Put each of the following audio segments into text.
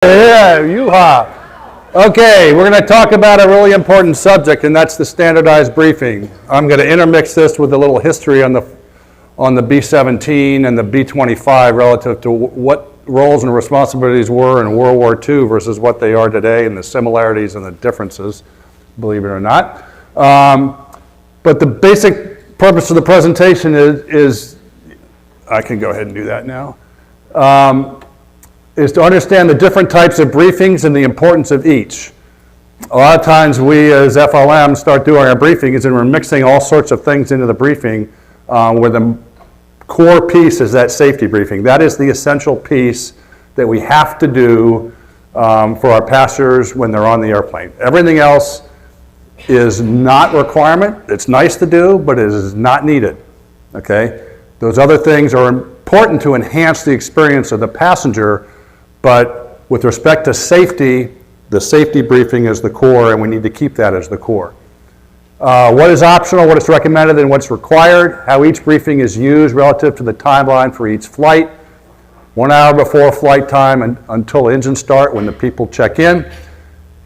Yeah, yoo-ha. Okay, we're going to talk about a really important subject, and that's the standardized briefing. I'm going to intermix this with a little history on the B-17 and the B-25 relative to what roles and responsibilities were in World War II versus what they are today, and the similarities and the differences, believe it or not. But the basic purpose of the presentation is I can go ahead and do that now. Is to understand the different types of briefings and the importance of each. A lot of times we as FLM start doing our briefings and we're mixing all sorts of things into the briefing where the core piece is that safety briefing. That is the essential piece that we have to do for our passengers when they're on the airplane. Everything else is not a requirement. It's nice to do, but it is not needed. Okay? Those other things are important to enhance the experience of the passenger, but with respect to safety, the safety briefing is the core, and we need to keep that as the core. What is optional, what is recommended, and what's required, how each briefing is used relative to the timeline for each flight, 1 hour before flight time and until engine start when the people check in,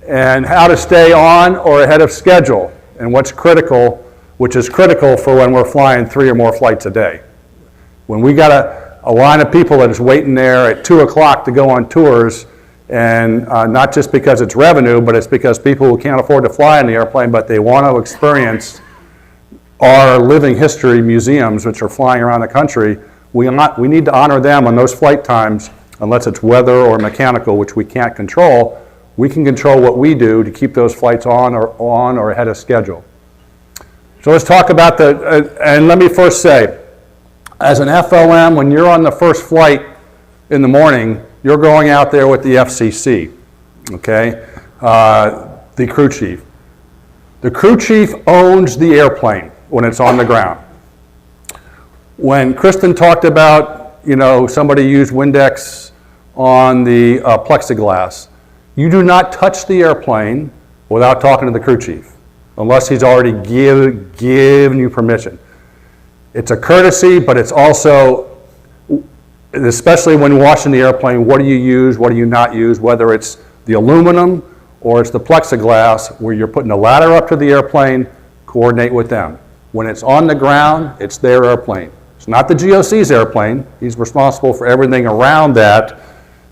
and how to stay on or ahead of schedule, and what's critical, which is critical for when we're flying 3 or more flights a day. When we got a line of people that is waiting there at 2 o'clock to go on tours, and not just because it's revenue, but it's because people who can't afford to fly in the airplane, but they want to experience our living history museums, which are flying around the country. We need to honor them on those flight times, unless it's weather or mechanical, which we can't control. We can control what we do to keep those flights on or ahead of schedule. So let's talk about and let me first say, as an FLM, when you're on the first flight in the morning, you're going out there with the FCC, okay? The crew chief. The crew chief owns the airplane when it's on the ground. When Kristen talked about, somebody used Windex on the plexiglass, you do not touch the airplane without talking to the crew chief, unless he's already given you permission. It's a courtesy, but it's also, especially when washing the airplane, what do you use, what do you not use, whether it's the aluminum or it's the plexiglass, where you're putting a ladder up to the airplane, coordinate with them. When it's on the ground, it's their airplane. It's not the GOC's airplane. He's responsible for everything around that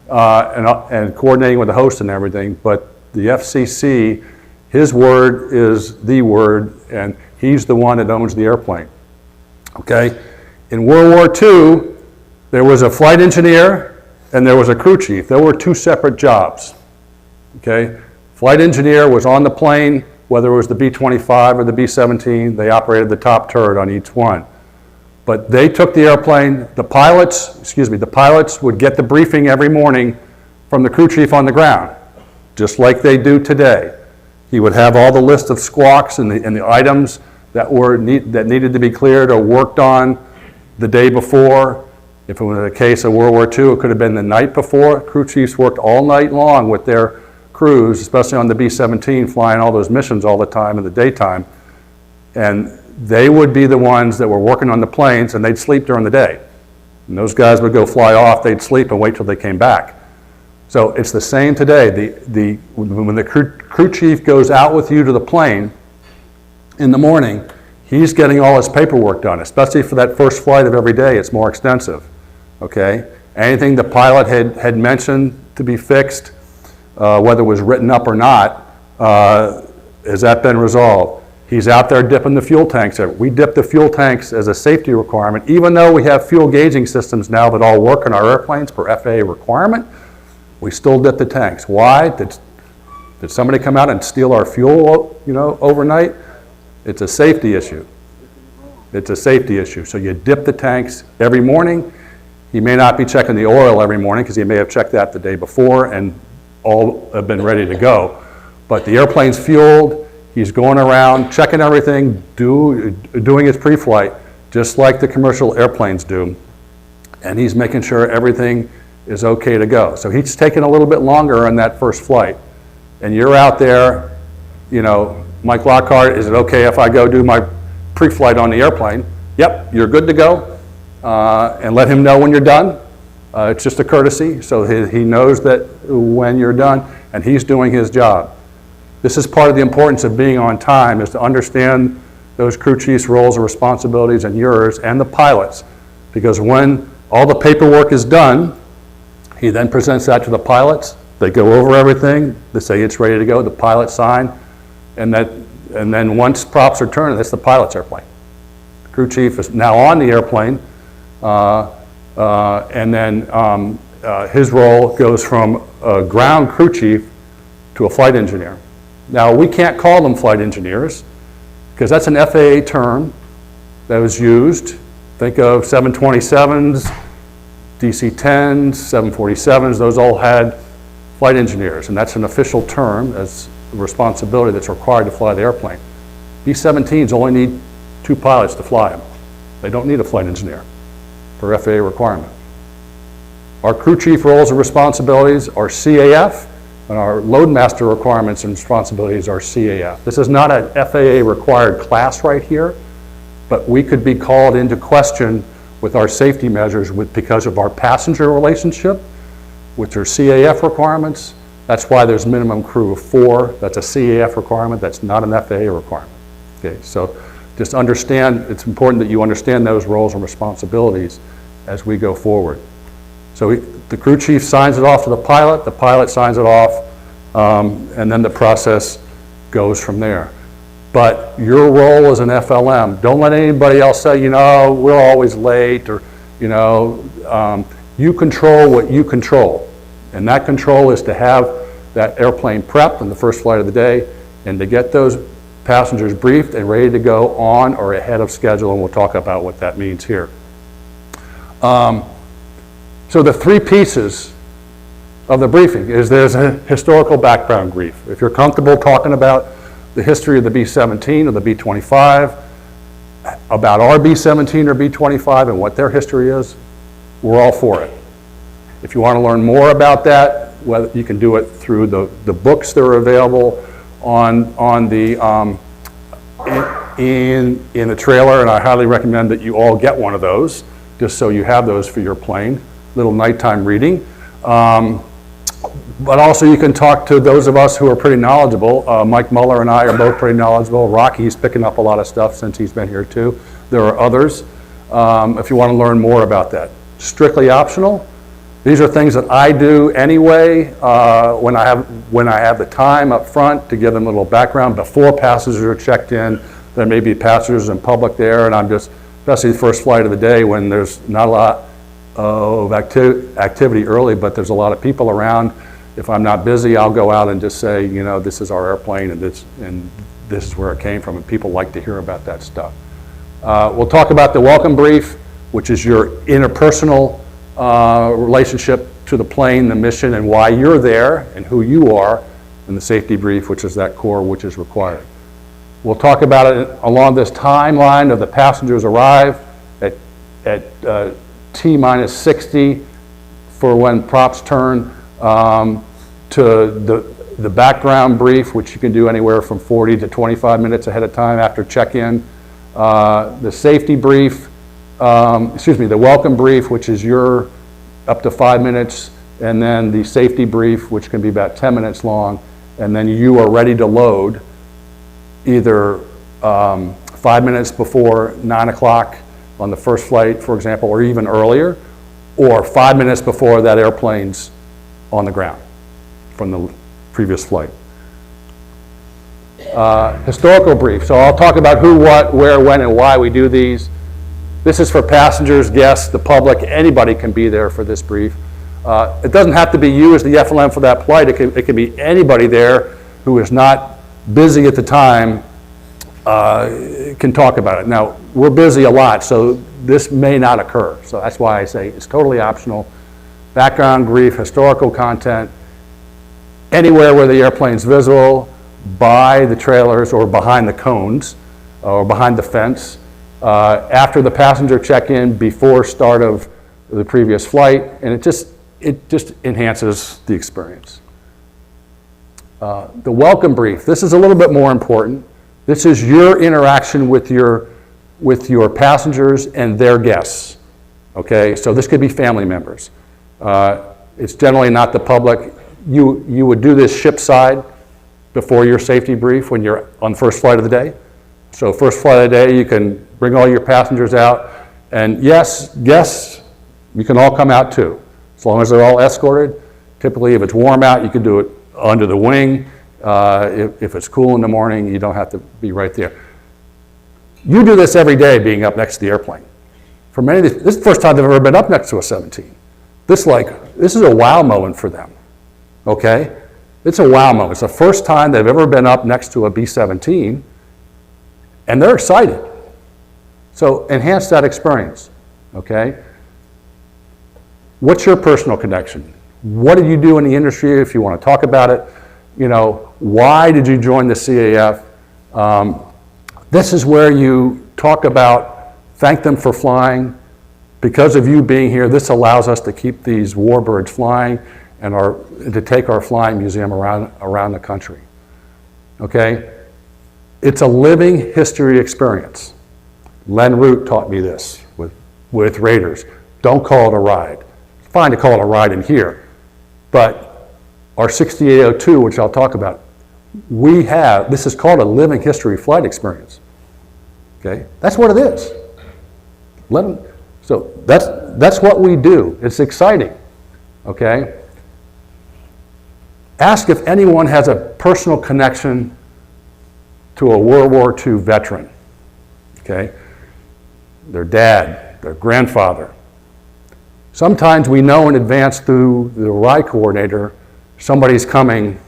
and coordinating with the host and everything, but the FCC, his word is the word, and he's the one that owns the airplane. Okay, in World War II, there was a flight engineer and there was a crew chief. There were 2 separate jobs. Okay, flight engineer was on the plane, whether it was the B-25 or the B-17, they operated the top turret on each one. But they took the airplane, the pilots would get the briefing every morning from the crew chief on the ground, just like they do today. He would have all the list of squawks and the items that needed to be cleared or worked on the day before. If it was a case of World War II, it could have been the night before. Crew chiefs worked all night long with their crews, especially on the B-17, flying all those missions all the time in the daytime. And they would be the ones that were working on the planes, and they'd sleep during the day. And those guys would go fly off, they'd sleep and wait till they came back. So it's the same today. When the crew chief goes out with you to the plane, in the morning, he's getting all his paperwork done, especially for that first flight of every day. It's more extensive, okay? Anything the pilot had mentioned to be fixed, whether it was written up or not, has that been resolved? He's out there dipping the fuel tanks. We dip the fuel tanks as a safety requirement, even though we have fuel gauging systems now that all work on our airplanes per FAA requirement, we still dip the tanks. Why? Did somebody come out and steal our fuel, overnight? It's a safety issue. It's a safety issue. So you dip the tanks every morning. He may not be checking the oil every morning because he may have checked that the day before and all have been ready to go. But the airplane's fueled. He's going around checking everything, doing his pre-flight, just like the commercial airplanes do. And he's making sure everything is okay to go. So he's taking a little bit longer on that first flight. And you're out there, Mike Lockhart, is it okay if I go do my pre-flight on the airplane? Yep, you're good to go. And let him know when you're done. It's just a courtesy, so he knows that when you're done, and he's doing his job. This is part of the importance of being on time, is to understand those crew chief's roles and responsibilities and yours and the pilot's. Because when all the paperwork is done, he then presents that to the pilots. They go over everything. They say it's ready to go. The pilots sign. And then once props are turned, that's the pilot's airplane. The crew chief is now on the airplane. And then his role goes from a ground crew chief to a flight engineer. Now, we can't call them flight engineers because that's an FAA term that was used. Think of 727s, DC-10s, 747s, those all had flight engineers, and that's an official term as a responsibility that's required to fly the airplane. B-17s only need 2 pilots to fly them. They don't need a flight engineer for FAA requirement. Our crew chief roles and responsibilities are CAF, and our loadmaster requirements and responsibilities are CAF. This is not an FAA required class right here, but we could be called into question with our safety measures because of our passenger relationship, which are CAF requirements. That's why there's minimum crew of 4. That's a CAF requirement. That's not an FAA requirement. Okay, so just understand, it's important that you understand those roles and responsibilities as we go forward. So the crew chief signs it off to the pilot signs it off, and then the process goes from there. But your role as an FLM, don't let anybody else say, we're always late, or, you control what you control. And that control is to have that airplane prepped on the first flight of the day and to get those passengers briefed and ready to go on or ahead of schedule, and we'll talk about what that means here. So the 3 pieces of the briefing is there's a historical background brief. If you're comfortable talking about the history of the B-17 or the B-25, about our B-17 or B-25 and what their history is, we're all for it. If you want to learn more about that, whether you can do it through the books that are available on the in the trailer, and I highly recommend that you all get one of those, just so you have those for your plane, little nighttime reading. But also you can talk to those of us who are pretty knowledgeable. Mike Muller and I are both pretty knowledgeable. Rocky's picking up a lot of stuff since he's been here too. There are others if you want to learn more about that. Strictly optional. These are things that I do anyway when I have the time up front to give them a little background before passengers are checked in. There may be passengers in public there, and I'm just, especially the first flight of the day when there's not a lot of activity early, but there's a lot of people around. If I'm not busy, I'll go out and just say, this is our airplane and this is where it came from, and people like to hear about that stuff. We'll talk about the welcome brief, which is your interpersonal relationship to the plane, the mission, and why you're there and who you are, and the safety brief, which is that core which is required. We'll talk about it along this timeline of the passengers arrive at T-minus 60 for when props turn, to the background brief, which you can do anywhere from 40 to 25 minutes ahead of time after check-in. The safety brief, the welcome brief, which is your up to 5 minutes, and then the safety brief, which can be about 10 minutes long, and then you are ready to load either 5 minutes before 9 o'clock on the first flight, for example, or even earlier, or 5 minutes before that airplane's on the ground from the previous flight. Historical brief. So I'll talk about who, what, where, when, and why we do these. This is for passengers, guests, the public. Anybody can be there for this brief. It doesn't have to be you as the FLM for that flight. It can be anybody there who is not busy at the time can talk about it. Now, we're busy a lot, so this may not occur. So that's why I say it's totally optional. Background brief, historical content, anywhere where the airplane's visible, by the trailers or behind the cones or behind the fence, after the passenger check-in, before start of the previous flight, and it just enhances the experience. The welcome brief, this is a little bit more important. This is your interaction with your passengers and their guests. Okay, so this could be family members. It's generally not the public. You would do this ship side before your safety brief when you're on the first flight of the day. So first flight of the day, you can bring all your passengers out. And yes, you can all come out too, as long as they're all escorted. Typically, if it's warm out, you can do it under the wing. If it's cool in the morning, you don't have to be right there. You do this every day being up next to the airplane. For many of these, this is the first time they've ever been up next to a 17. This is a wow moment for them, okay? It's a wow moment. It's the first time they've ever been up next to a B-17, and they're excited. So enhance that experience, okay? What's your personal connection? What did you do in the industry if you want to talk about it? You know, why did you join the CAF? This is where you talk about, thank them for flying. Because of you being here, this allows us to keep these warbirds flying and to take our flying museum around the country. Okay? It's a living history experience. Len Root taught me this with Raiders. Don't call it a ride. It's fine to call it a ride in here, but our 6802, which I'll talk about, this is called a living history flight experience. Okay? That's what it is. So that's what we do. It's exciting. Okay? Ask if anyone has a personal connection to a World War II veteran. Okay? Their dad, their grandfather. Sometimes we know in advance through the ride coordinator somebody's coming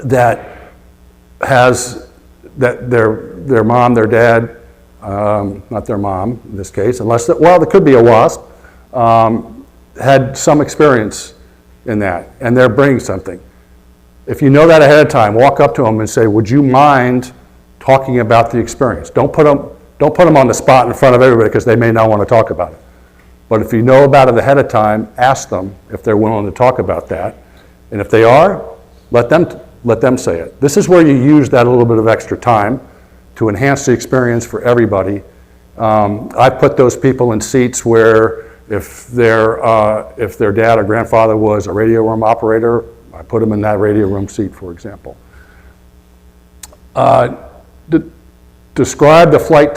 that has their mom, their dad, not their mom in this case, there could be a WASP, had some experience in that, and they're bringing something. If you know that ahead of time, walk up to them and say, would you mind talking about the experience? Don't put them on the spot in front of everybody because they may not want to talk about it. But if you know about it ahead of time, ask them if they're willing to talk about that. And if they are, let them say it. This is where you use that a little bit of extra time to enhance the experience for everybody. I put those people in seats where if their dad or grandfather was a radio room operator, I put them in that radio room seat, for example. Describe the flight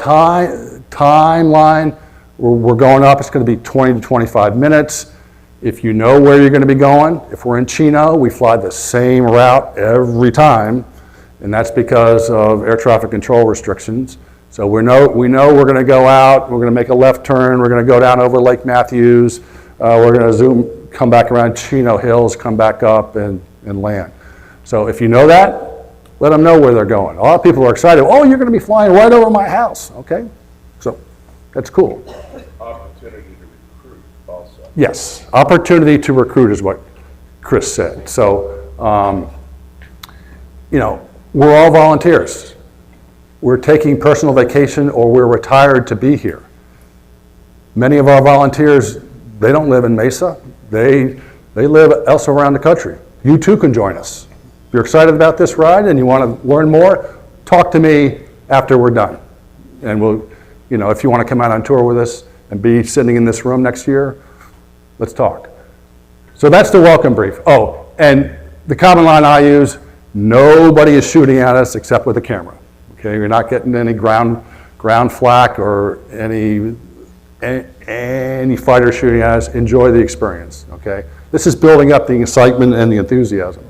timeline. We're going up, it's going to be 20 to 25 minutes. If you know where you're going to be going, if we're in Chino, we fly the same route every time, and that's because of air traffic control restrictions. So we know we're going to go out, we're going to make a left turn, we're going to go down over Lake Matthews, we're going to come back around Chino Hills, come back up and land. So if you know that, let them know where they're going. A lot of people are excited, oh, you're going to be flying right over my house, okay? So that's cool. Opportunity to recruit also. Yes, opportunity to recruit is what Chris said. So, we're all volunteers. We're taking personal vacation or we're retired to be here. Many of our volunteers, they don't live in Mesa. They live elsewhere around the country. You too can join us. If you're excited about this ride and you want to learn more, talk to me after we're done. And we'll, if you want to come out on tour with us and be sitting in this room next year, let's talk. So that's the welcome brief. Oh, and the common line I use, nobody is shooting at us except with a camera. Okay, you're not getting any ground flak or any fighter shooting at us. Enjoy the experience, okay? This is building up the excitement and the enthusiasm.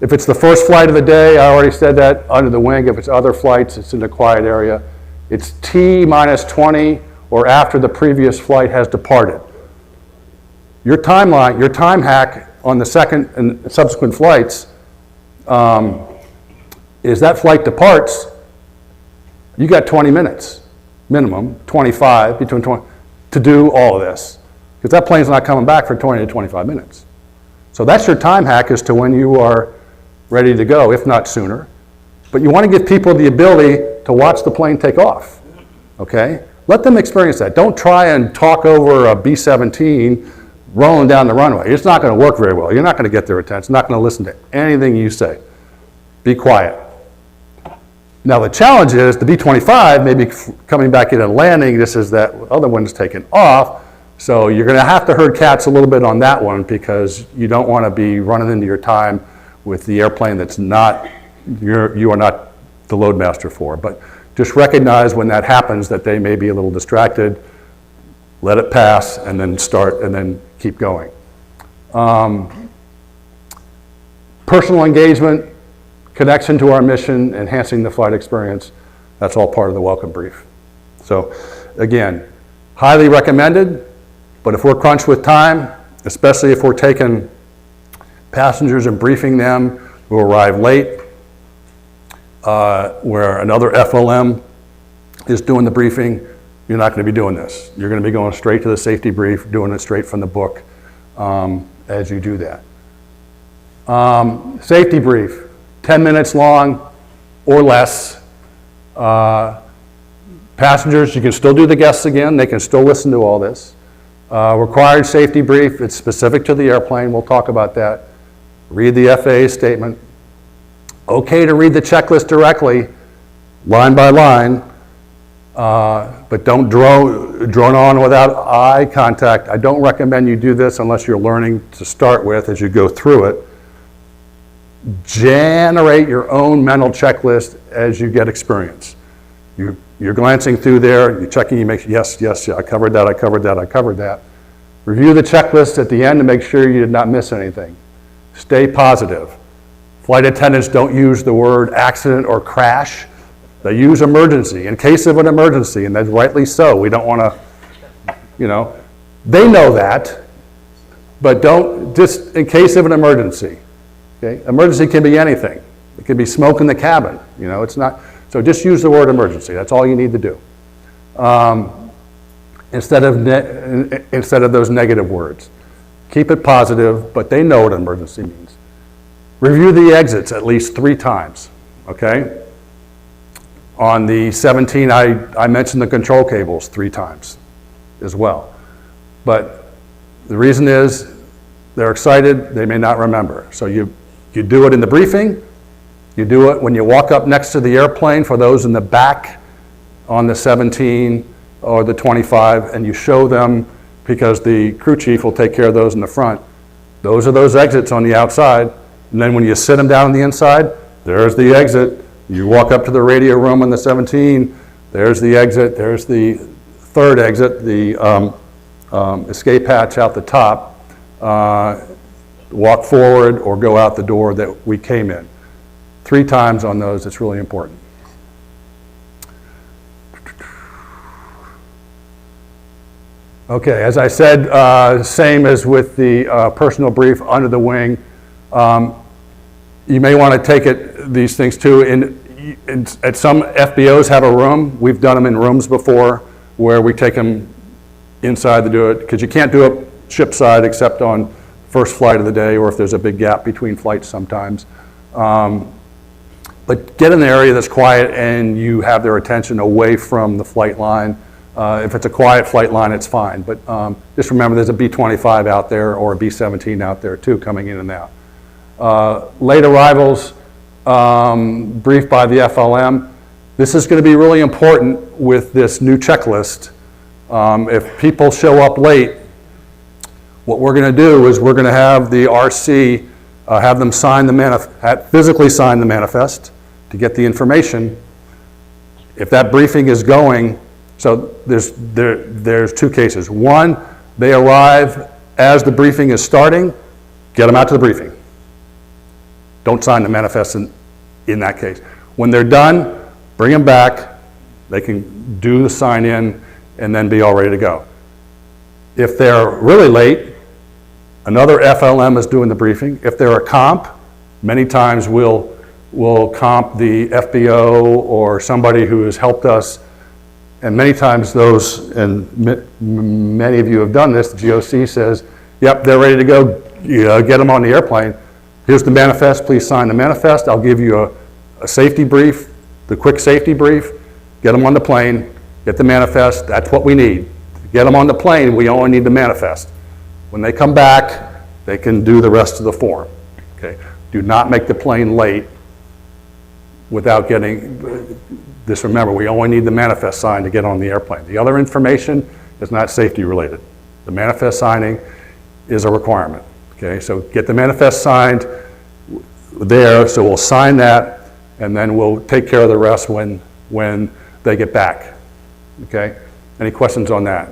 If it's the first flight of the day, I already said that, under the wing. If it's other flights, it's in a quiet area. It's T minus 20 or after the previous flight has departed. Your timeline, your time hack on the second and subsequent flights is that flight departs, you got 20 minutes, minimum, 25, between 20, to do all of this. Because that plane's not coming back for 20 to 25 minutes. So that's your time hack as to when you are ready to go, if not sooner. But you want to give people the ability to watch the plane take off, okay? Let them experience that. Don't try and talk over a B-17 rolling down the runway. It's not going to work very well. You're not going to get their attention. Not going to listen to anything you say. Be quiet. Now the challenge is the B-25 may be coming back in and landing just as that other one's taken off, So you're going to have to herd cats a little bit on that one because you don't want to be running into your time with the airplane that's not, you are not the load master for. But just recognize when that happens that they may be a little distracted, let it pass, and then start, and then keep going. Personal engagement, connection to our mission, enhancing the flight experience, that's all part of the welcome brief. So again, highly recommended, but if we're crunched with time, especially if we're taking passengers and briefing them who arrive late, where another FLM is doing the briefing, you're not going to be doing this. You're going to be going straight to the safety brief, doing it straight from the book as you do that. Safety brief, 10 minutes long or less. Passengers, you can still do the guests again. They can still listen to all this. Required safety brief, it's specific to the airplane. We'll talk about that. Read the FAA statement. Okay to read the checklist directly, line by line, but don't drone on without eye contact. I don't recommend you do this unless you're learning to start with as you go through it. Generate your own mental checklist as you get experience. You're glancing through there, you're checking, you make, yes, I covered that, I covered that, I covered that. Review the checklist at the end to make sure you did not miss anything. Stay positive. Flight attendants don't use the word accident or crash. They use emergency, in case of an emergency, and that's rightly so. We don't want to, they know that, but don't, just in case of an emergency. Okay? Emergency can be anything. It can be smoke in the cabin, it's not, so just use the word emergency. That's all you need to do. Instead of those negative words. Keep it positive, but they know what emergency means. Review the exits at least 3 times, okay? On the 17, I mentioned the control cables 3 times as well. But the reason is they're excited, they may not remember. So you do it in the briefing, you do it when you walk up next to the airplane for those in the back on the 17 or the 25, and you show them, because the crew chief will take care of those in the front. Those are those exits on the outside. And then when you sit them down on the inside, there's the exit. You walk up to the radio room on the 17, there's the exit, there's the third exit, the escape hatch out the top. Walk forward or go out the door that we came in. 3 times on those, it's really important. Okay, as I said, same as with the personal brief under the wing. You may want to take these things too. At some FBOs have a room. We've done them in rooms before where we take them inside to do it, because you can't do it ship side except on first flight of the day or if there's a big gap between flights sometimes. But get in an area that's quiet and you have their attention away from the flight line. If it's a quiet flight line, it's fine. But just remember there's a B-25 out there or a B-17 out there too coming in and out. Late arrivals, briefed by the FLM. This is going to be really important with this new checklist. If people show up late, what we're going to do is we're going to have the RC have them sign the physically sign the manifest to get the information. If that briefing is going, so there's 2 cases. One, they arrive as the briefing is starting, get them out to the briefing. Don't sign the manifest in that case. When they're done, bring them back. They can do the sign in and then be all ready to go. If they're really late, another FLM is doing the briefing. If they're a comp, many times we'll comp the FBO or somebody who has helped us. And many times those, and many of you have done this, the GOC says, yep, they're ready to go, get them on the airplane. Here's the manifest, please sign the manifest. I'll give you a safety brief, the quick safety brief, get them on the plane, get the manifest, that's what we need. To get them on the plane, we only need the manifest. When they come back, they can do the rest of the form. Okay? Do not make the plane late without getting, just remember, we only need the manifest signed to get on the airplane. The other information is not safety related. The manifest signing is a requirement, okay? So get the manifest signed there, so we'll sign that, and then we'll take care of the rest when they get back, okay? Any questions on that?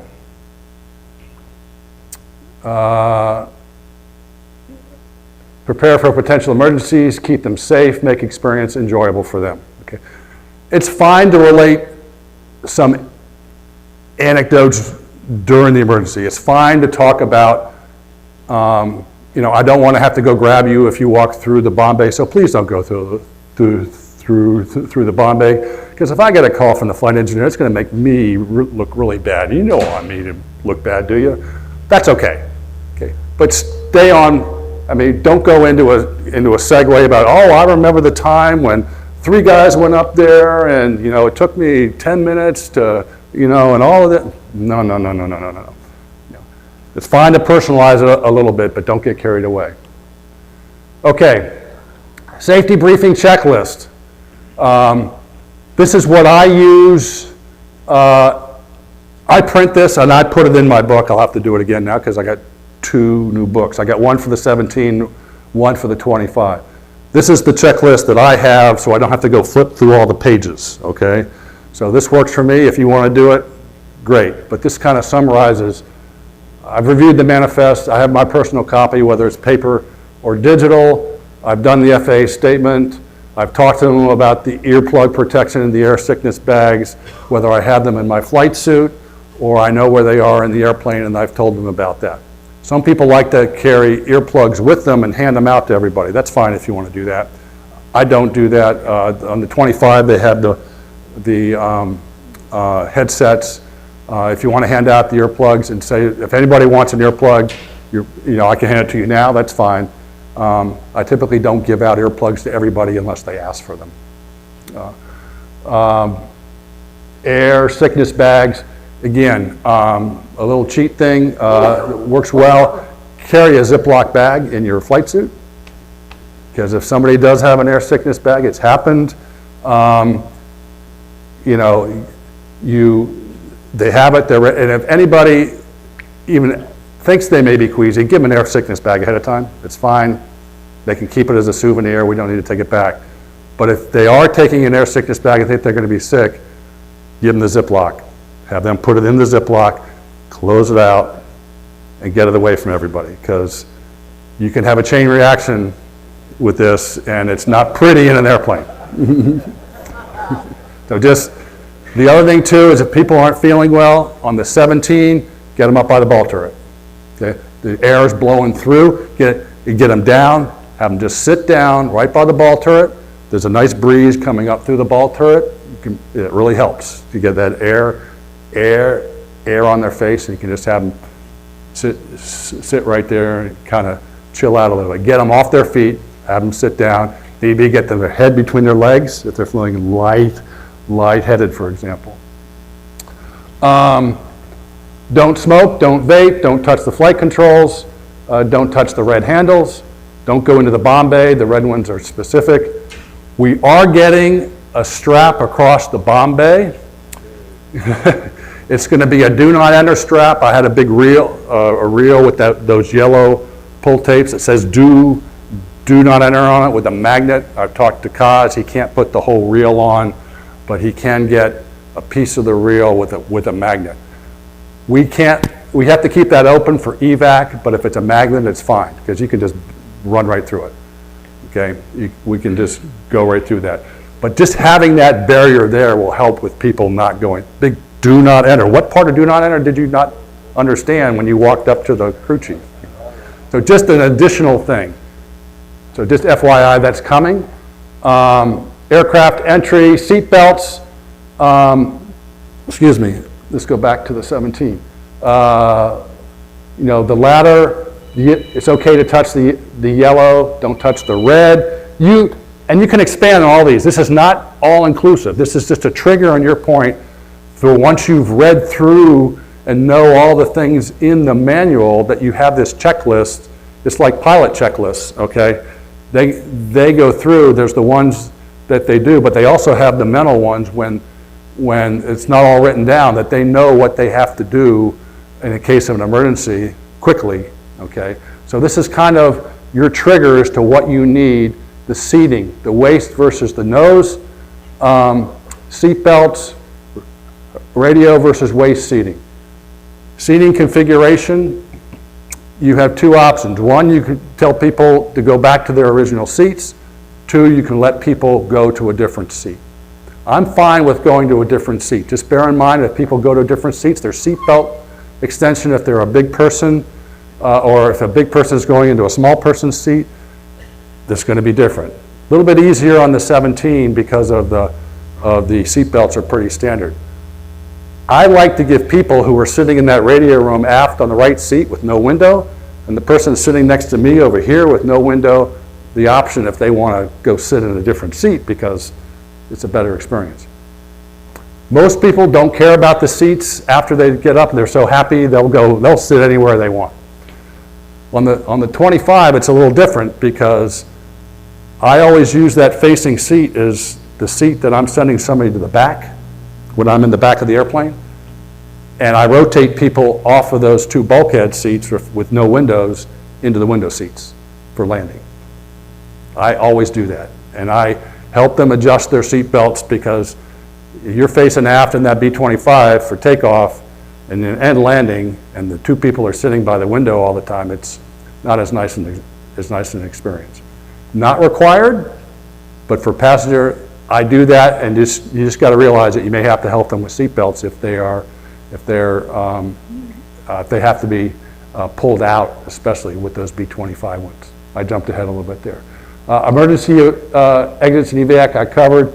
Prepare for potential emergencies, keep them safe, make experience enjoyable for them, okay? It's fine to relate some anecdotes during the emergency. It's fine to talk about, you know, I don't want to have to go grab you if you walk through the bomb bay, so please don't go through the bomb bay, because if I get a call from the flight engineer, it's going to make me look really bad. You don't want me to look bad, do you? That's okay. Okay, but stay on. I mean, don't go into a segue about, oh, I remember the time when 3 guys went up there and, you know, it took me 10 minutes to, you know, and all of that. No. It's fine to personalize it a little bit, but don't get carried away. Okay, safety briefing checklist. This is what I use. I print this and I put it in my book. I'll have to do it again now because I got 2 new books. I got one for the 17, one for the 25. This is the checklist that I have, so I don't have to go flip through all the pages, okay? So this works for me. If you want to do it, great. But this kind of summarizes. I've reviewed the manifest. I have my personal copy, whether it's paper or digital. I've done the FAA statement. I've talked to them about the earplug protection and the air sickness bags, whether I have them in my flight suit or I know where they are in the airplane, and I've told them about that. Some people like to carry earplugs with them and hand them out to everybody. That's fine if you want to do that. I don't do that. On the 25, they have the headsets. If you want to hand out the earplugs and say, if anybody wants an earplug, you know, I can hand it to you now, that's fine. I typically don't give out earplugs to everybody unless they ask for them. Air sickness bags, again, a little cheat thing, works well. Carry a Ziploc bag in your flight suit, because if somebody does have an air sickness bag, it's happened. You know, they have it, and if anybody even thinks they may be queasy, give them an air sickness bag ahead of time. It's fine. They can keep it as a souvenir. We don't need to take it back. But if they are taking an air sickness bag and think they're going to be sick, give them the Ziploc. Have them put it in the Ziploc, close it out, and get it away from everybody, because you can have a chain reaction with this, and it's not pretty in an airplane. So just, the other thing too is if people aren't feeling well, on the 17, get them up by the ball turret. Okay? The air is blowing through, get them down, have them just sit down right by the ball turret. There's a nice breeze coming up through the ball turret. It really helps to get that air on their face, and you can just have them sit right there and kind of chill out a little bit. Get them off their feet, have them sit down, maybe get their head between their legs if they're feeling lightheaded, for example. Don't smoke, don't vape, don't touch the flight controls, don't touch the red handles, don't go into the bomb bay. The red ones are specific. We are getting a strap across the bomb bay. It's going to be a do not enter strap. I had a big reel, with those yellow pull tapes that says do not enter on it with a magnet. I've talked to Kaz. He can't put the whole reel on, but he can get a piece of the reel with a magnet. We have to keep that open for evac, but if it's a magnet, it's fine, because you can just run right through it. Okay, we can just go right through that. But just having that barrier there will help with people not going. Big do not enter. What part of do not enter did you not understand when you walked up to the crew chief? So just an additional thing. So just FYI, that's coming. Aircraft entry, seat belts. Excuse me, let's go back to the 17. You know, the ladder, it's okay to touch the yellow, don't touch the red. And you can expand on all these. This is not all inclusive. This is just a trigger on your point for once you've read through and know all the things in the manual that you have this checklist. It's like pilot checklists, okay? They go through, there's the ones that they do, but they also have the mental ones when it's not all written down, that they know what they have to do in the case of an emergency quickly, okay? So this is kind of your triggers to what you need, the seating, the waist versus the nose, seat belts, radio versus waist seating. Seating configuration, you have two options. One, you can tell people to go back to their original seats. Two, you can let people go to a different seat. I'm fine with going to a different seat. Just bear in mind if people go to different seats, their seat belt extension, if they're a big person, or if a big person is going into a small person's seat, that's going to be different. A little bit easier on the 17 because of the seat belts are pretty standard. I like to give people who are sitting in that radio room aft on the right seat with no window, and the person sitting next to me over here with no window, the option if they want to go sit in a different seat because it's a better experience. Most people don't care about the seats after they get up. They're so happy they'll sit anywhere they want. On the 25, it's a little different because I always use that facing seat as the seat that I'm sending somebody to the back when I'm in the back of the airplane. And I rotate people off of those two bulkhead seats with no windows into the window seats for landing. I always do that. And I help them adjust their seat belts because if you're facing aft in that B-25 for takeoff and landing, and the two people are sitting by the window all the time, it's not as nice an experience. Not required, but for passenger, I do that, and you just got to realize that you may have to help them with seat belts if they have to be pulled out, especially with those B-25 ones. I jumped ahead a little bit there. Emergency exits and evac I covered.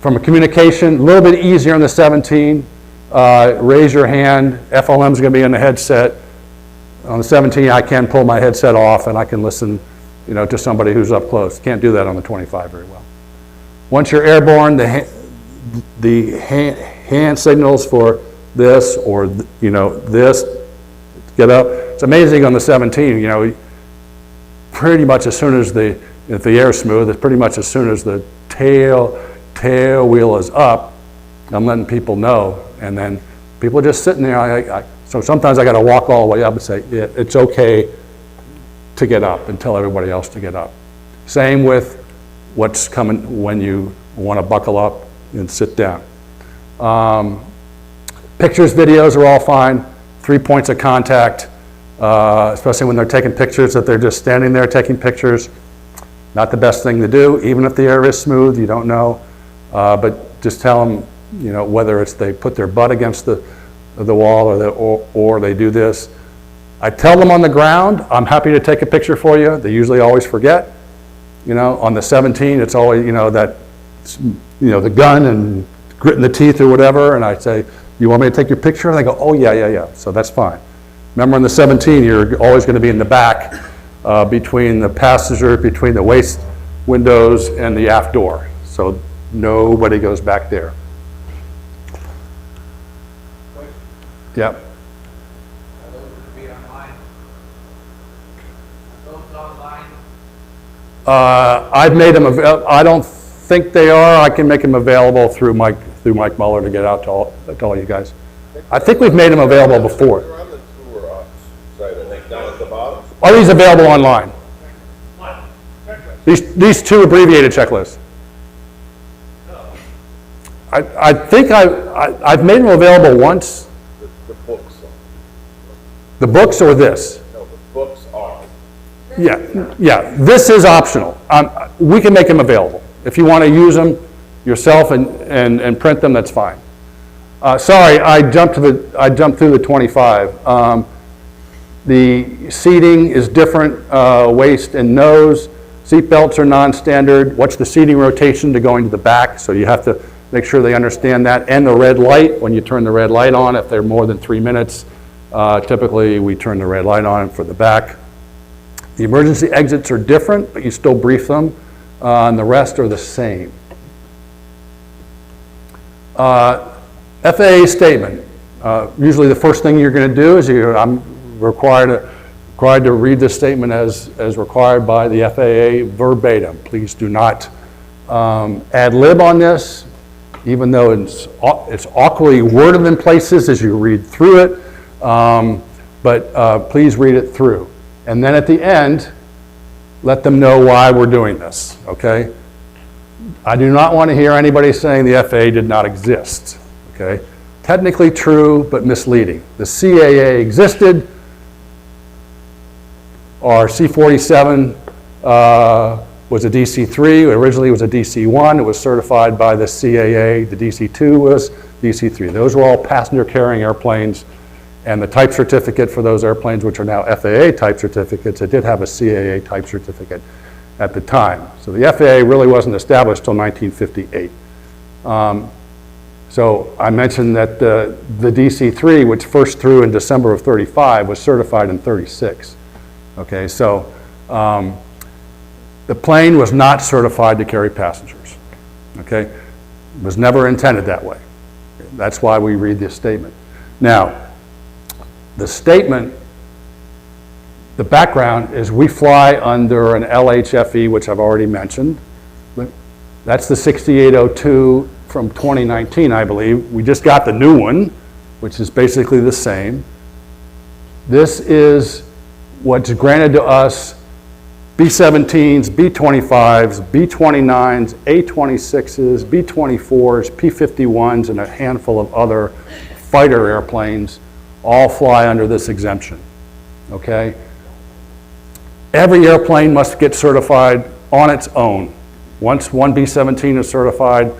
From a communication, a little bit easier on the 17. Raise your hand. FLM is going to be in the headset. On the 17, I can pull my headset off and I can listen, to somebody who's up close. Can't do that on the 25 very well. Once you're airborne, the hand signals for this or this, get up. It's amazing on the 17. Pretty much as soon as if the air is smooth, it's pretty much as soon as the tail wheel is up, I'm letting people know, and then people are just sitting there. So sometimes I got to walk all the way up and say, yeah, it's okay to get up and tell everybody else to get up. Same with what's coming when you want to buckle up and sit down. Pictures, videos are all fine. 3 points of contact, especially when they're taking pictures, that they're just standing there taking pictures. Not the best thing to do, even if the air is smooth, you don't know. But just tell them, whether it's they put their butt against the wall or they do this. I tell them on the ground, I'm happy to take a picture for you. They usually always forget. On the 17, it's always, the gun and gritting the teeth or whatever. And I say, you want me to take your picture? And they go, oh, yeah. So that's fine. Remember on the 17, you're always going to be in the back between the passenger, between the waist windows and the aft door. So nobody goes back there. Yep. Are those going to be online? Are those online? I've made them available. I don't think they are. I can make them available through Mike Muller to get out to all you guys. I think we've made them available before. They're on the tour site, I think, down at the bottom. Are these available online? These two abbreviated checklists. I think I've made them available once. The books. The books or this? No, the books are. Yeah. This is optional. We can make them available. If you want to use them yourself and print them, that's fine. Sorry, I jumped through the 25. The seating is different, waist and nose. Seat belts are non-standard. What's the seating rotation to going to the back? So you have to make sure they understand that. And the red light, when you turn the red light on, if they're more than 3 minutes, typically we turn the red light on for the back. The emergency exits are different, but you still brief them, and the rest are the same. FAA statement. Usually the first thing you're going to do is I'm required to read this statement as required by the FAA verbatim. Please do not ad lib on this, even though it's awkwardly worded in places as you read through it. But please read it through. And then at the end, let them know why we're doing this, okay? I do not want to hear anybody saying the FAA did not exist, okay? Technically true, but misleading. The CAA existed. Our C-47 was a DC-3. Originally it was a DC-1. It was certified by the CAA. The DC-2 was DC-3. Those were all passenger-carrying airplanes. And the type certificate for those airplanes, which are now FAA type certificates, it did have a CAA type certificate at the time. So the FAA really wasn't established until 1958. So I mentioned that the DC-3, which first flew in December of 35, was certified in 36. Okay, so the plane was not certified to carry passengers. Okay, it was never intended that way. That's why we read this statement. Now, the statement, the background is we fly under an LHFE, which I've already mentioned. That's the 6802 from 2019, I believe. We just got the new one, which is basically the same. This is what's granted to us: B-17s, B-25s, B-29s, A-26s, B-24s, P-51s, and a handful of other fighter airplanes all fly under this exemption, okay? Every airplane must get certified on its own. Once one B-17 is certified,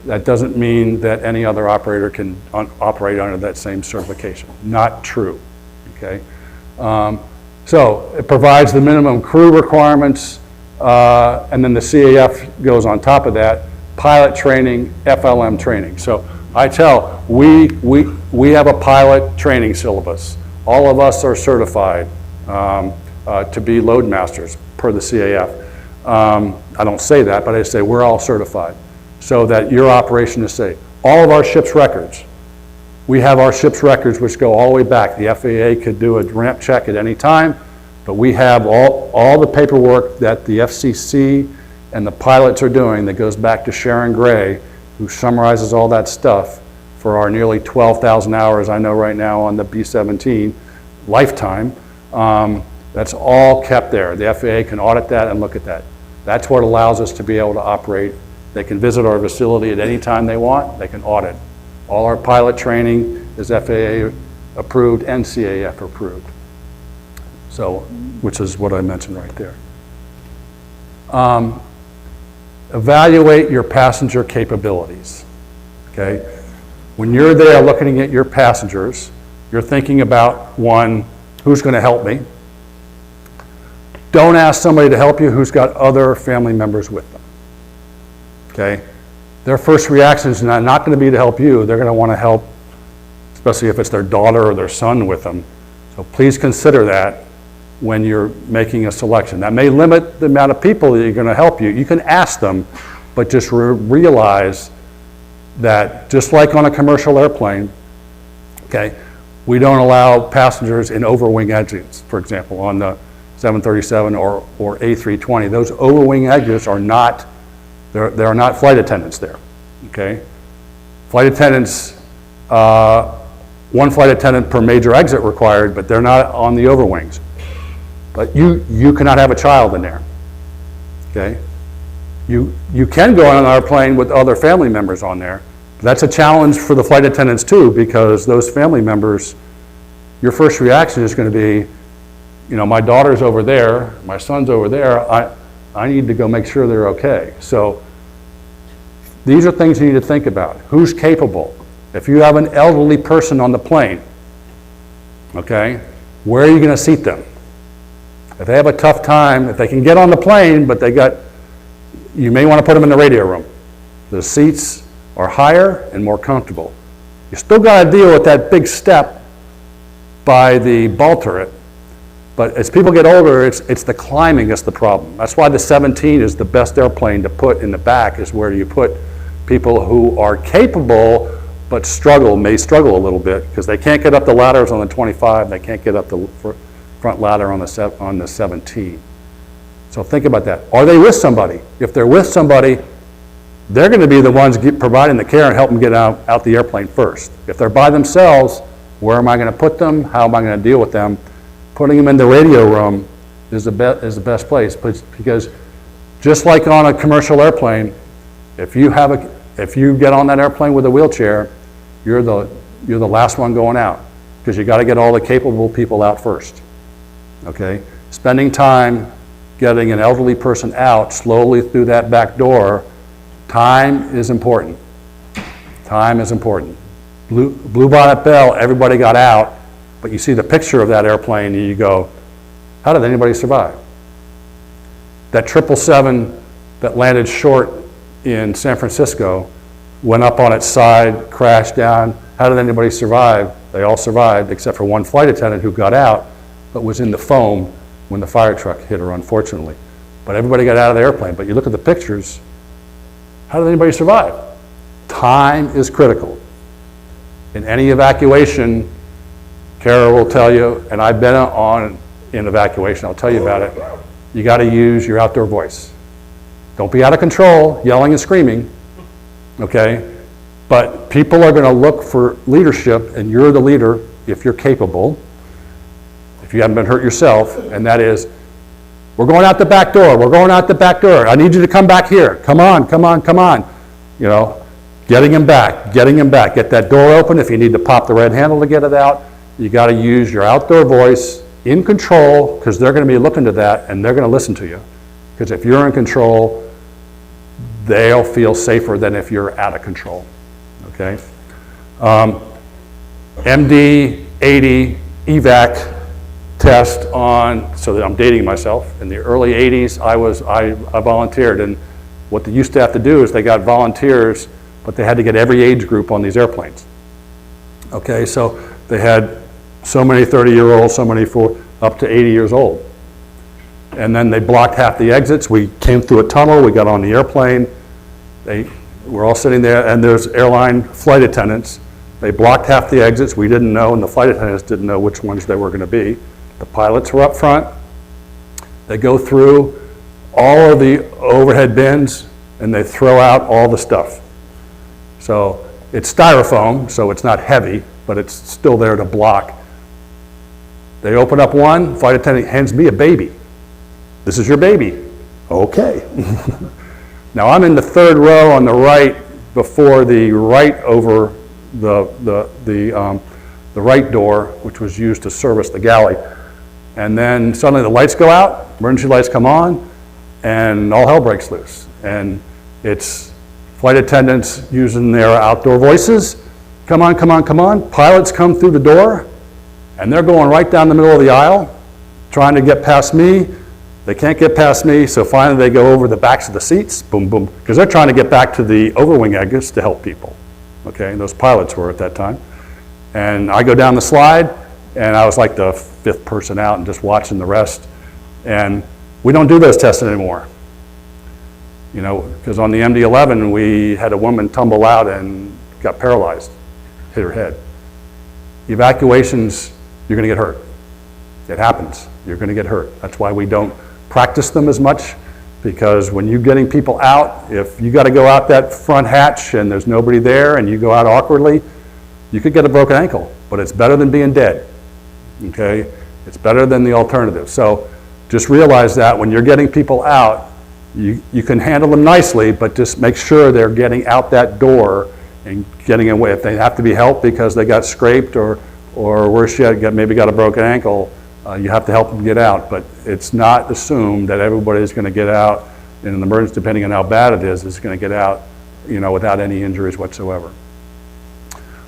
that doesn't mean that any other operator can operate under that same certification. Not true, okay? So it provides the minimum crew requirements, and then the CAF goes on top of that, pilot training, FLM training. So I tell, we have a pilot training syllabus. All of us are certified to be load masters per the CAF. I don't say that, but I say we're all certified so that your operation is safe. All of our ship's records, we have our ship's records which go all the way back. The FAA could do a ramp check at any time, but we have all the paperwork that the FCC and the pilots are doing that goes back to Sharon Gray, who summarizes all that stuff for our nearly 12,000 hours I know right now on the B-17 lifetime. That's all kept there. The FAA can audit that and look at that. That's what allows us to be able to operate. They can visit our facility at any time they want. They can audit. All our pilot training is FAA approved and CAF approved. So, which is what I mentioned right there. Evaluate your passenger capabilities, okay? When you're there looking at your passengers, you're thinking about, one, who's going to help me? Don't ask somebody to help you who's got other family members with them, okay? Their first reaction is not going to be to help you. They're going to want to help, especially if it's their daughter or their son with them. So please consider that when you're making a selection. That may limit the amount of people that you're going to help you. You can ask them, but just realize that just like on a commercial airplane, okay, we don't allow passengers in overwing exits, for example, on the 737 or A320. Those overwing exits are not, there are not flight attendants there, okay? Flight attendants, one flight attendant per major exit required, but they're not on the overwings. But you cannot have a child in there, okay? You can go on an airplane with other family members on there. That's a challenge for the flight attendants too, because those family members, your first reaction is going to be, you know, my daughter's over there, my son's over there, I need to go make sure they're okay. So these are things you need to think about. Who's capable? If you have an elderly person on the plane, okay, where are you going to seat them? If they have a tough time, if they can get on the plane, but you may want to put them in the radio room. The seats are higher and more comfortable. You still got to deal with that big step by the ball turret, but as people get older, it's the climbing that's the problem. That's why the 17 is the best airplane to put in the back, is where you put people who are capable but may struggle a little bit because they can't get up the ladders on the 25, they can't get up the front ladder on the 17. So think about that. Are they with somebody? If they're with somebody, they're going to be the ones providing the care and help them get out the airplane first. If they're by themselves, Where am I going to put them? How am I going to deal with them? Putting them in the radio room is the best place, because just like on a commercial airplane, if you get on that airplane with a wheelchair, you're the last one going out, because you got to get all the capable people out first. Okay? Spending time getting an elderly person out slowly through that back door, time is important. Time is important. Blue Bonnet Bell, everybody got out, but you see the picture of that airplane and you go, how did anybody survive? That 777 that landed short in San Francisco went up on its side, crashed down. How did anybody survive? They all survived except for one flight attendant who got out but was in the foam when the fire truck hit her, unfortunately. But everybody got out of the airplane. But you look at the pictures, how did anybody survive? Time is critical. In any evacuation, Kara will tell you, and I've been in evacuation, I'll tell you about it, you got to use your outdoor voice. Don't be out of control, yelling and screaming, okay? But people are going to look for leadership, and you're the leader if you're capable, if you haven't been hurt yourself, and that is, we're going out the back door, we're going out the back door, I need you to come back here, come on, come on, come on. You know, getting him back, get that door open. If you need to pop the red handle to get it out, you got to use your outdoor voice in control, because they're going to be looking to that, and they're going to listen to you. Because if you're in control, they'll feel safer than if you're out of control, okay? MD 80 evac test on, so that I'm dating myself, in the early 80s, I volunteered, and what they used to have to do is they got volunteers, but they had to get every age group on these airplanes. Okay, so they had so many 30-year-olds, so many up to 80 years old. And then they blocked half the exits. We came through a tunnel, we got on the airplane. We're all sitting there, and there's airline flight attendants. They blocked half the exits. We didn't know, and the flight attendants didn't know which ones they were going to be. The pilots were up front. They go through all of the overhead bins, and they throw out all the stuff. So it's styrofoam, so it's not heavy, but it's still there to block. They open up one, flight attendant hands me a baby. This is your baby. Okay. Now I'm in the third row on the right, before the right over the right door, which was used to service the galley. And then suddenly the lights go out, emergency lights come on, and all hell breaks loose. And it's flight attendants using their outdoor voices. Come on, come on, come on. Pilots come through the door, and they're going right down the middle of the aisle, trying to get past me. They can't get past me, so finally they go over the backs of the seats, boom, boom, because they're trying to get back to the overwing exits to help people. Okay, and those pilots were at that time. And I go down the slide, and I was like the fifth person out and just watching the rest. And we don't do those tests anymore. You know, because on the MD-11, we had a woman tumble out and got paralyzed, hit her head. Evacuations, you're going to get hurt. It happens. You're going to get hurt. That's why we don't practice them as much, because when you're getting people out, if you got to go out that front hatch and there's nobody there and you go out awkwardly, you could get a broken ankle, but it's better than being dead, okay? It's better than the alternative. So just realize that when you're getting people out, you can handle them nicely, but just make sure they're getting out that door and getting away. If they have to be helped because they got scraped or worse yet, maybe got a broken ankle, you have to help them get out. But it's not assumed that everybody's going to get out in an emergency, depending on how bad it is going to get out, you know, without any injuries whatsoever.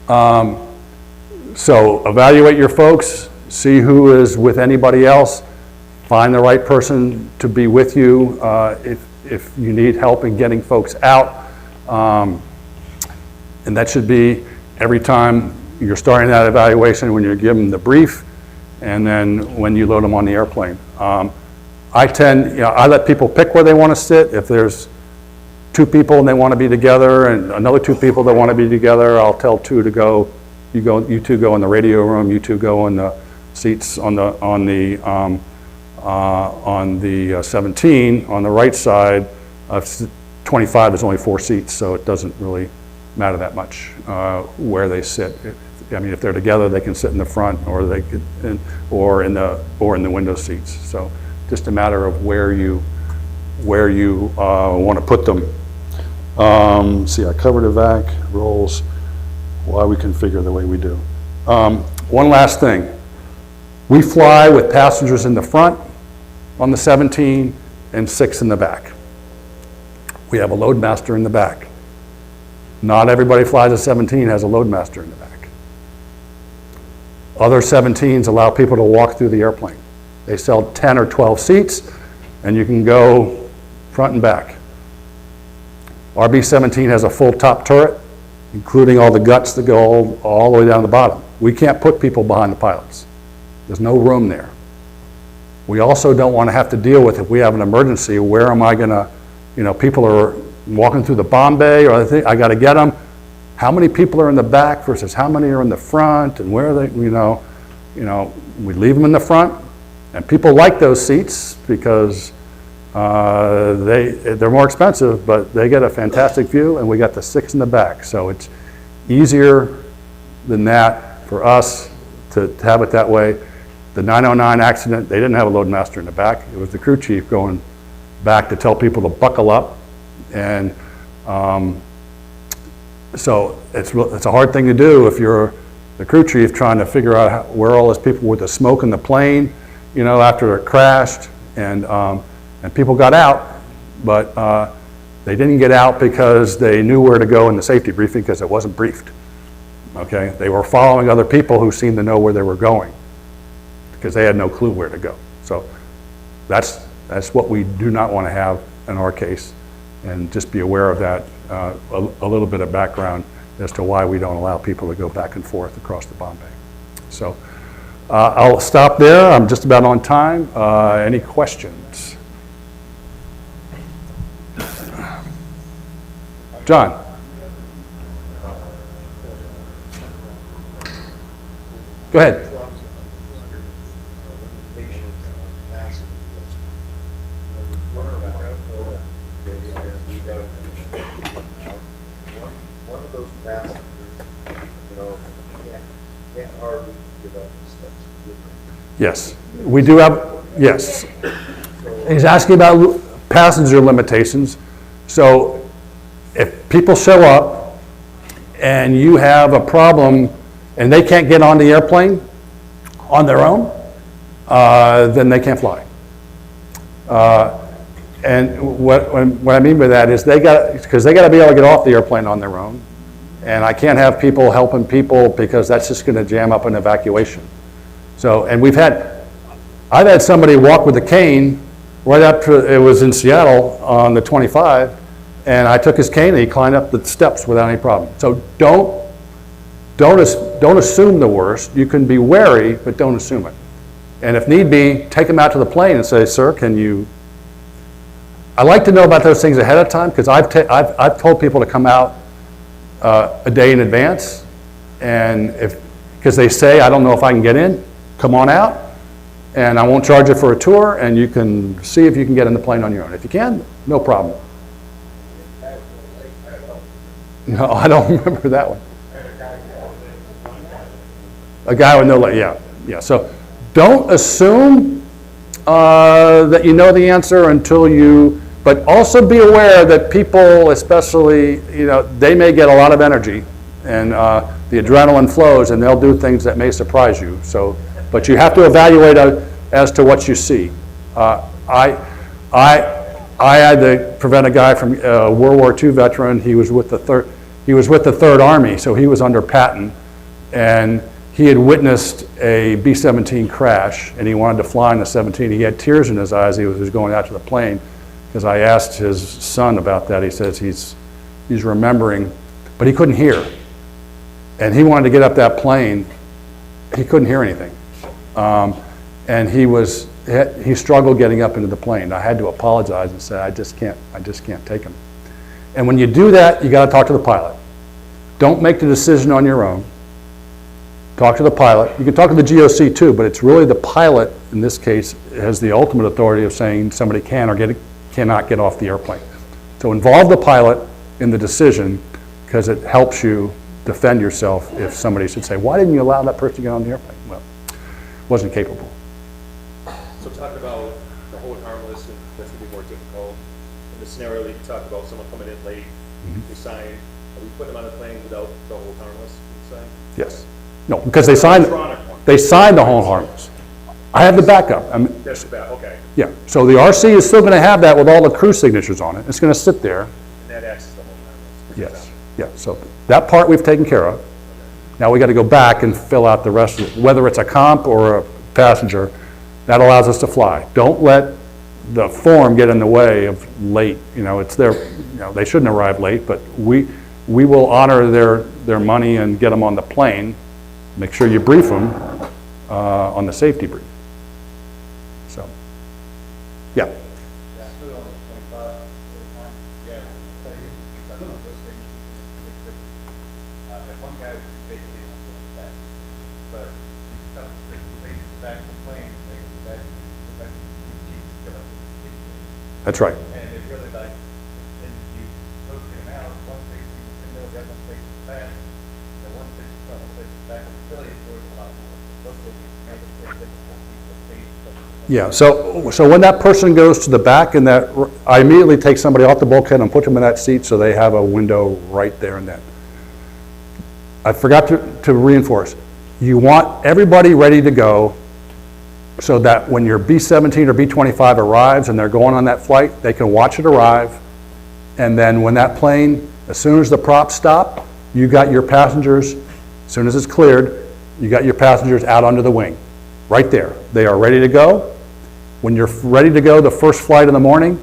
So evaluate your folks, see who is with anybody else, find the right person to be with you if you need help in getting folks out. And that should be every time you're starting that evaluation, when you're giving the brief, and then when you load them on the airplane. I let people pick where they want to sit. If there's two people and they want to be together, and another two people that want to be together, I'll tell two to go. You two go in the radio room. You two go in the seats on the 17 on the right side. 25, there's only 4 seats, so it doesn't really matter that much where they sit. I mean, if they're together, they can sit in the front, or they could, or in the window seats. So just a matter of where you want to put them. See, I covered evac, rolls, why we configure the way we do. One last thing. We fly with passengers in the front on the 17 and 6 in the back. We have a loadmaster in the back. Not everybody flies a 17 has a loadmaster in the back. Other 17s allow people to walk through the airplane. They sell 10 or 12 seats, and you can go front and back. Our B-17 has a full top turret, including all the guts that go all the way down to the bottom. We can't put people behind the pilots. There's no room there. We also don't want to have to deal with, if we have an emergency, where am I gonna, people are walking through the bomb bay, or I gotta get them. How many people are in the back versus how many are in the front, and where are they, we leave them in the front, and people like those seats because they're more expensive, but they get a fantastic view, and we got the 6 in the back. So it's easier than that for us to have it that way. The 909 accident, they didn't have a loadmaster in the back. It was the crew chief going back to tell people to buckle up. And so it's a hard thing to do if you're the crew chief trying to figure out where all those people with the smoke in the plane, after it crashed. And people got out, but they didn't get out because they knew where to go in the safety briefing because it wasn't briefed. Okay, they were following other people who seemed to know where they were going because they had no clue where to go. So that's what we do not want to have in our case, and just be aware of that. A little bit of background as to why we don't allow people to go back and forth across the bomb bay. So I'll stop there. I'm just about on time. Any questions? John. Go ahead. One of those passengers, can't hardly get up the steps. Yes, we do have, yes. He's asking about passenger limitations. So if people show up and you have a problem and they can't get on the airplane on their own, then they can't fly. And what I mean by that is because they got to be able to get off the airplane on their own, and I can't have people helping people because that's just going to jam up an evacuation. So, and I've had somebody walk with a cane right up to, it was in Seattle on the 25, and I took his cane and he climbed up the steps without any problem. So don't assume the worst. You can be wary, but don't assume it. And if need be, take them out to the plane and say, sir, can you? I like to know about those things ahead of time because I've told people to come out a day in advance, and because they say, I don't know if I can get in, come on out, and I won't charge you for a tour, and you can see if you can get in the plane on your own. If you can, no problem. No, I don't remember that one. A guy with no leg, yeah. So don't assume that you know the answer until but also be aware that people, especially, they may get a lot of energy, and the adrenaline flows, and they'll do things that may surprise you. So, but you have to evaluate as to what you see. I had to prevent a guy from World War II veteran. He was with the Third Army, so he was under Patton, and he had witnessed a B-17 crash, and he wanted to fly in the 17. He had tears in his eyes. He was going out to the plane, because I asked his son about that. He says he's remembering, but he couldn't hear, and he wanted to get up that plane. He couldn't hear anything, and he struggled getting up into the plane. I had to apologize and say, I just can't take him. And when you do that, you got to talk to the pilot. Don't make the decision on your own. Talk to the pilot. You can talk to the GOC too, but it's really the pilot, in this case, has the ultimate authority of saying somebody can or cannot get off the airplane. So involve the pilot in the decision because it helps you defend yourself if somebody should say, why didn't you allow that person to get on the airplane? Well, wasn't capable. So talk about the hold harmless, and that's gonna be more difficult. In the scenario that you talked about, someone coming in late, they sign, are we putting them on the plane without the hold harmless sign? Yes. No, because they signed Electronic one. the hold harmless. I have the backup. That's bad, okay. Yeah, so the RC is still going to have that with all the crew signatures on it. It's going to sit there. And that acts as the hold harmless. Yes, yeah, so that part we've taken care of. Now we got to go back and fill out the rest of it, whether it's a comp or a passenger, that allows us to fly. Don't let the form get in the way of late, it's their, they shouldn't arrive late, but we will honor their money and get them on the plane. Make sure you brief them on the safety brief. So, yeah. One guy was basically on the back, but he felt that they back the plane, they back the That's right. and it really like, and you look him out, once they see the window, the other face is back, and once they see the face is back, it's really enjoys a lot more. Those things make it very difficult to keep the face. Yeah, so when that person goes to the back and I immediately take somebody off the bulkhead and put them in that seat so they have a window right there and then. I forgot to reinforce. You want everybody ready to go so that when your B-17 or B-25 arrives and they're going on that flight, they can watch it arrive. And then when that plane, as soon as the props stop, you got your passengers, as soon as it's cleared, you got your passengers out under the wing. Right there. They are ready to go. When you're ready to go the first flight in the morning,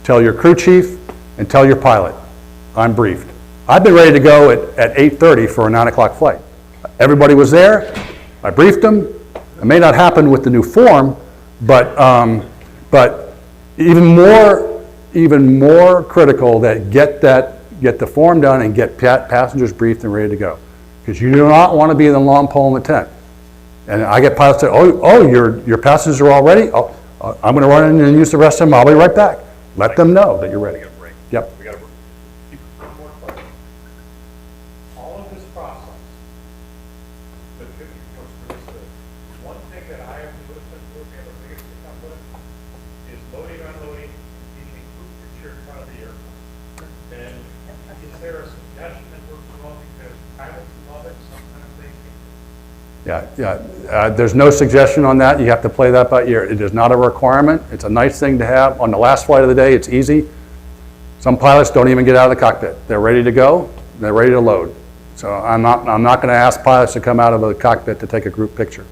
tell your crew chief and tell your pilot, I'm briefed. I've been ready to go at 8:30 for a 9 o'clock flight. Everybody was there. I briefed them. It may not happen with the new form, but even more critical that get the form done and get passengers briefed and ready to go, because you do not want to be the long pole in the tent. And I get pilots that say, oh, your passengers are all ready. Oh, I'm going to run in and use the restroom. I'll be right back. Let them know that you're ready. Yep. One more question. All of this process, the 50 for this, one thing that I have noticed that we'll be able to figure out with is loading, unloading, keeping a group picture in front of the airplane. And is there a suggestion that we're wrong because pilots love it, sometimes they Yeah. There's no suggestion on that. You have to play that by ear. It is not a requirement. It's a nice thing to have. On the last flight of the day, it's easy. Some pilots don't even get out of the cockpit. They're ready to go. They're ready to load. So I'm not going to ask pilots to come out of the cockpit to take a group picture.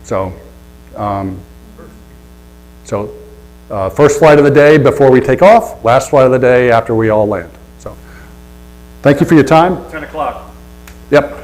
So, first flight of the day before we take off. Last flight of the day after we all land. So, thank you for your time. 10 o'clock. Yep.